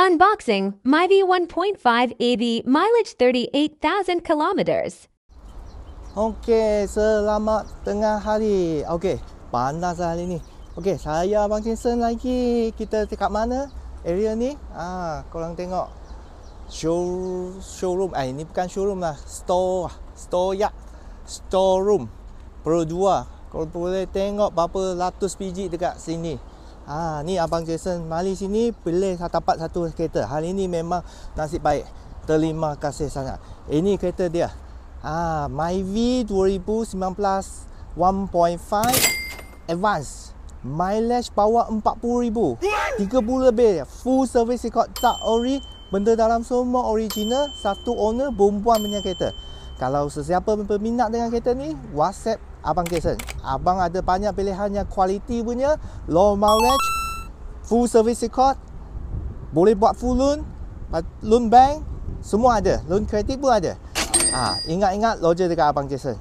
Unboxing Myvi 1.5 AV mileage 38,000 kilometers. Okey, selamat tengah hari. Okey, panas hari ni. Okey, saya Abang Jason lagi. Kita dekat mana? Area ni? Korang tengok. Showroom. Ini bukan showroom lah. Storeroom. Pro 2. Korang boleh tengok berapa ratus biji dekat sini. Ni Abang Jason mari sini pilih dapat satu kereta. Hari ni memang nasib baik. Terima kasih sangat. Ini kereta dia. Myvi 2019 1.5 Advance. Mileage bawah 40,000. 3 bulan lebih. Full service record, tak ori. Benda dalam semua original. Satu owner, perempuan punya kereta. Kalau sesiapa berminat dengan kereta ni, WhatsApp Abang Jason. Abang ada banyak pilihan yang kualiti punya, low mileage, full service record, boleh buat full loan bank, semua ada. Loan kredit pun ada. Ingat-ingat lodger dekat Abang Jason.